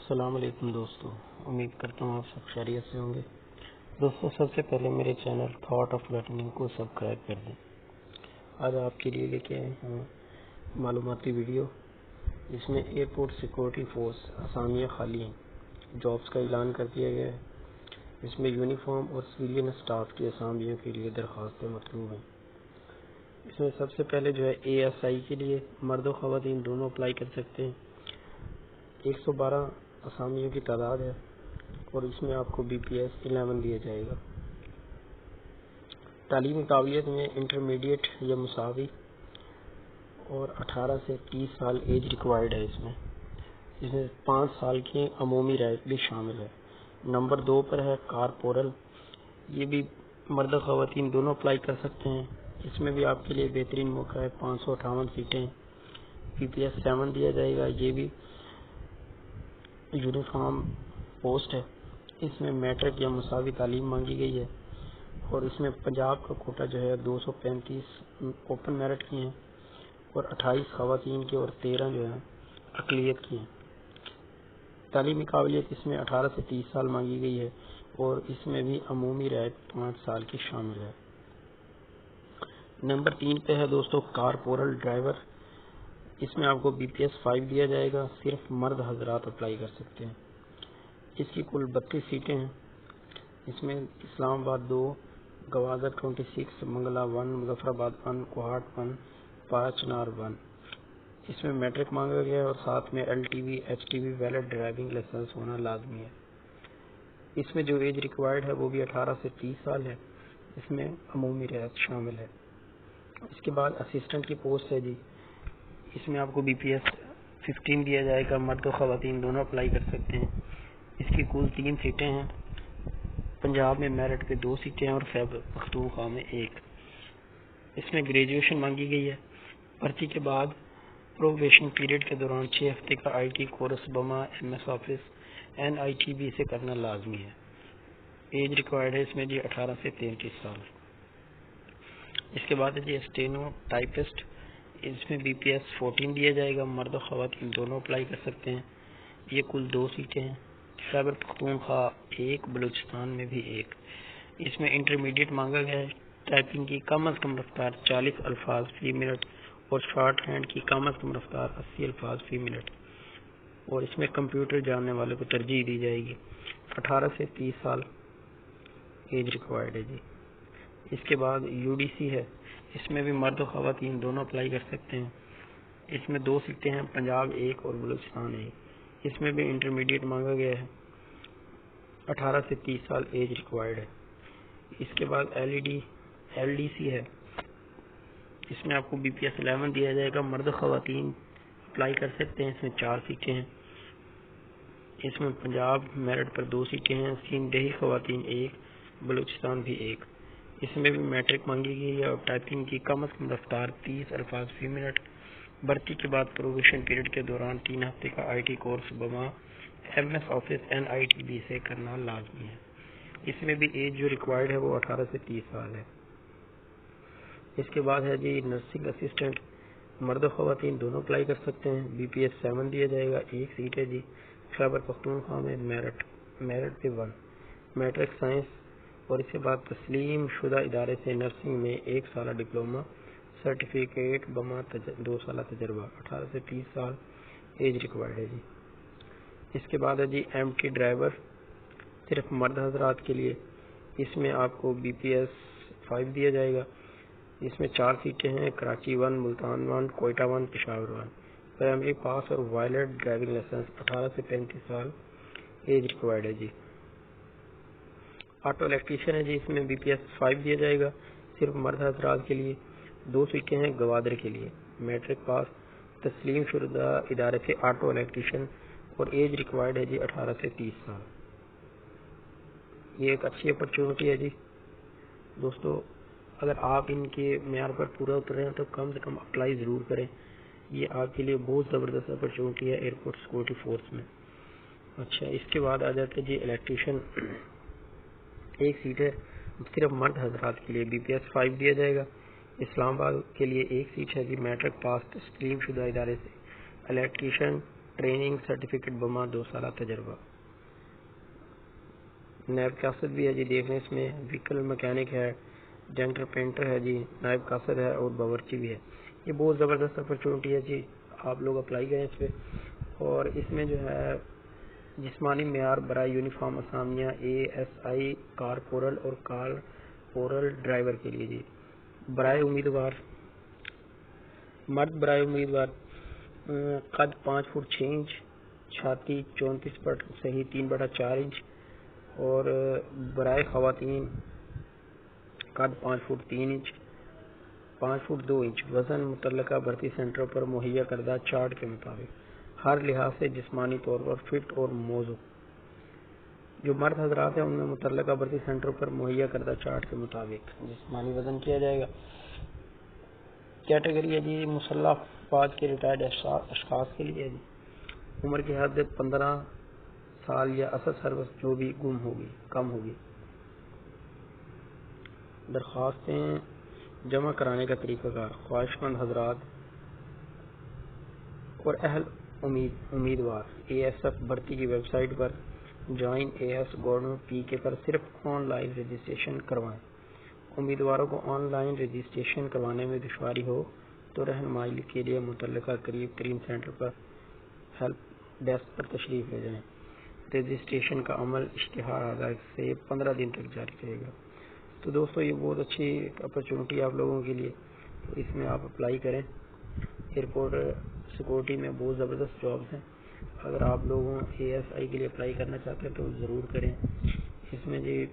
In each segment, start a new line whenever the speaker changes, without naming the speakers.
السلام علیکم دوستو، امید کرتا ہوں آپ سب خیریت سے ہوں گے۔ دوستو، سب سے پہلے میرے چینل تھاٹ آف لرننگ کو سبسکرائب کر دیں۔ آج آپ کے لیے لے کے آئے ہیں معلوماتی ویڈیو، جس میں ایئرپورٹ سیکورٹی فورس اسامیاں خالی ہیں، جابس کا اعلان کر دیا گیا ہے۔ اس میں یونیفارم اور سویلین اسٹاف کی اسامیوں کے لیے درخواستیں مطلوب ہیں۔ اس میں سب سے پہلے ASI کے لیے مرد و خواتین دونوں اپلائی کر سکتے ہیں۔ 112 اسامیوں کی تعداد ہے اور اس میں آپ کو BPS 11 دیا جائے گا۔ تعلیمی قابلیت میں انٹرمیڈیٹ یا مساوی اور 18 سے 30 سال ایج ریکوائرڈ ہے۔ اس میں 5 سال کی عمومی رعایت بھی شامل ہے۔ نمبر 2 پر ہے کارپورل، یہ بھی مرد و خواتین دونوں اپلائی کر سکتے ہیں۔ اس میں بھی آپ کے لیے بہترین موقع ہے، 558 سیٹیں، BPS 7 دیا جائے گا۔ یہ بھی یونیفارم پوسٹ ہے۔ اس میں میٹرک یا مساوی تعلیم مانگی گئی ہے اور اس میں پنجاب کا کوٹا 235 اوپن میرٹ کی ہیں اور 28 خواتین کی اور 13 اقلیت کی ہیں۔ تعلیمی قابلیت اس میں 18 سے 30 سال مانگی گئی ہے اور اس میں بھی عمومی رعایت 5 سال کی شامل ہے۔ نمبر 3 پہ ہے دوستو کارپورل ڈرائیور، اس میں آپ کو BPS 5 دیا جائے گا۔ صرف مرد حضرات اپلائی کر سکتے ہیں۔ اس کی کل 32 سیٹیں ہیں۔ اس میں اسلام آباد 2، گوادر 26، منگلا 1، مظفر آباد 1، کوہاٹ 1، پاچنار 1۔ اس میں میٹرک مانگا گیا ہے اور ساتھ میں LTV HTV valid driving licence ہونا لازمی ہے۔ اس میں جو ایج ریکوائرڈ ہے وہ بھی 18 سے 30 سال ہے۔ اس میں عمومی رعایت شامل ہے۔ اس کے بعد اسسٹنٹ کی پوسٹ ہے جی، اس میں آپ کو BPS 15 دیا جائے گا۔ مرد و خواتین دونوں اپلائی کر سکتے ہیں۔ اس کی کل 3 سیٹیں ہیں۔ پنجاب میں میرٹ پہ 2 سیٹیں ہیں اور خیبر پختونخوا میں 1۔ اس میں گریجویشن مانگی گئی ہے۔ بھرتی کے بعد پروبیشن پیریڈ کے دوران 6 ہفتے کا IT کورس بما MS آفس NITB سے کرنا لازمی ہے۔ ایج ریکوائرڈ ہے اس میں 18 سے 33 سال۔ اس کے بعد اسٹینو ٹائپسٹ، اس میں BPS 14 دیا جائے گا۔ مرد و خواتین دونوں اپلائی کر سکتے ہیں۔ یہ کل 2 سیٹیں ہیں۔ خیبر پختونخوا 1، بلوچستان میں بھی 1۔ اس میں انٹرمیڈیٹ مانگا گیا ہے۔ ٹائپنگ کی کم از کم رفتار 40 الفاظ فی منٹ اور شارٹ ہینڈ کی کم از کم رفتار 80 الفاظ فی منٹ، اور اس میں کمپیوٹر جاننے والے کو ترجیح دی جائے گی۔ 18 سے 30 سال ایج ریکوائرڈ ہے جی۔ اس کے بعد UDC ہے، اس میں بھی مرد و خواتین دونوں اپلائی کر سکتے ہیں۔ اس میں 2 سیٹیں ہیں، پنجاب 1 اور بلوچستان 1۔ اس میں بھی انٹرمیڈیٹ مانگا گیا ہے۔ 18 سے 30 سال ایج ریکوائرڈ ہے۔ اس کے بعد LDC ہے، اس میں آپ کو BPS 11 دیا جائے گا۔ مرد و خواتین اپلائی کر سکتے ہیں۔ اس میں 4 سیٹیں ہیں۔ اس میں پنجاب میرٹ پر 2 سیٹیں ہیں، سندھ دیہی خواتین 1، بلوچستان بھی 1۔ اس میں بھی میٹرک مانگی گئی ہے اور ٹائپنگ کی کم از کم رفتار 30 الفاظ فی منٹ۔ بھرتی کے بعد پروبیشن پیریڈ کے دوران 3 ہفتے کا IT کورس بما MS آفس NITB سے کرنا لازمی ہے۔ اس میں بھی ایج جو ریکوائرڈ ہے وہ 18 سے 30 سال ہے۔ اس کے بعد ہے جی نرسنگ اسسٹنٹ، مرد و خواتین دونوں اپلائی کر سکتے ہیں۔ BPS 7 دیا جائے گا۔ 1 سیٹ ہے جی، خیبر پختونخوا میں میرٹ پہ 1، میٹرک سائنس، اور اس کے بعد تسلیم شدہ ادارے سے نرسنگ میں 1 سالہ ڈپلومہ سرٹیفکیٹ بما 2 سالہ تجربہ۔ 18 سے 30 سال ایج ریکوائرڈ ہے جی۔ اس کے بعد ہے جی MT ڈرائیور، صرف مرد حضرات کے لیے۔ اس میں آپ کو BPS 5 دیا جائے گا۔ اس میں 4 سیٹیں ہیں، کراچی 1، ملتان 1، کوئٹہ 1، پشاور 1۔ پرائمری پاس اور وائلڈ ڈرائیونگ لائسنس۔ 18 سے 35 سال ایج ریکوائرڈ ہے جی۔ آٹو الیکٹریشین ہے جی، اس میں BPS 5 دیا جائے گا، صرف مرد حضرات کے لیے۔ 2 سیٹیں ہیں گوادر کے لیے، میٹرک پاس، تسلیم شدہ ادارے سے آٹو الیکٹریشین، اور ایج ریکوائرڈ ہے جی 18 سے 30 سال۔ یہ ایک اچھی اپرچونٹی ہے جی دوستو، اگر آپ ان کے معیار پر پورا اتر رہے ہیں تو کم سے کم اپلائی ضرور کریں۔ یہ آپ کے لیے بہت زبردست اپرچونٹی ہے ایئرپورٹ سیکورٹی فورس میں۔ اچھا، اس کے بعد آ جاتے ہیں جی الیکٹریشین، 1 سیٹ ہے، صرف مرد حضرات کے لیے۔ BPS 5 دیا جائے گا۔ اسلام آباد کے لیے 1 سیٹ ہے جی، میٹرک پاس، تسلیم شدہ ادارے سے الیکٹریشین ٹریننگ سرٹیفکیٹ بما 2 سالہ تجربہ. نائب قاصد بھی ہے جی، دیکھیں اس میں ویکل مکینک ہے، ڈینٹر پینٹر ہے جی، نائب قاصد ہے اور باورچی بھی ہے. یہ بہت زبردست اپرچونٹی ہے جی، آپ لوگ اپلائی کریں اس پہ. اور اس میں جو ہے جسمانی معیار برائے یونیفارم اسامیہ ASI کارپورل اور کارپورل ڈرائیور کے لیے جی. برائے امیدوار مرد برائے امیدوار قد 5 فٹ 6 انچ، چھاتی 34 فٹ صحیح 3/4 انچ، اور برائے خواتین قد 5 فٹ 3 انچ 5 فٹ 2 انچ، وزن متعلقہ بھرتی سینٹروں پر مہیا کردہ چارٹ کے مطابق ہر لحاظ سے جسمانی طور پر فٹ اور موزوں. جو مرد حضرات ہیں ان میں متعلقہ بھرتی سینٹروں پر مہیا کردہ چارٹ کے مطابق جسمانی وزن کیا جائے گا. کیٹیگری ہے جی مسلح افواج کے ریٹائرڈ اشخاص کے لیے جی. عمر کی حد 15 سال یا اصل سروس جو بھی کم ہوگی. درخواستیں جمع کرانے کا طریقہ کار. خواہش مند حضرات اور اہل امیدوار ASF بھرتی کی ویب سائٹ پر جوائن AS گورنمنٹ PK پر صرف آن لائن رجسٹریشن کروائیں. امیدواروں کو آن لائن رجسٹریشن کروانے میں دشواری ہو تو رہنمائی کے لیے متعلقہ قریب ترین سینٹر پر ہیلپ ڈیسک پر تشریف لے جائیں. رجسٹریشن کا عمل اشتہار آزاد سے 15 دن تک جاری رہے گا. تو دوستو یہ بہت اچھی اپرچونٹی آپ لوگوں کے لیے، تو اس میں آپ اپلائی کریں. ایئرپورٹ سیکورٹی میں بہت زبردست جابز ہیں. اگر آپ لوگوں ASI کے لیے اپلائی کرنا چاہتے ہیں تو ضرور کریں. اس میں جی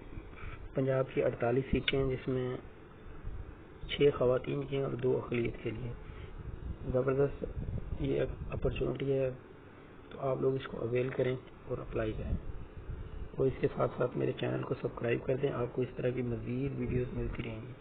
پنجاب کی 48 سیٹیں ہیں جس میں 6 خواتین کی ہیں اور 2 اقلیت کے لیے. زبردست یہ اپرچونٹی ہے، تو آپ لوگ اس کو اویل کریں اور اپلائی کریں. اور اس کے ساتھ ساتھ میرے چینل کو سبسکرائب کر دیں، آپ کو اس طرح کی مزید ویڈیوز ملتی رہیں گی.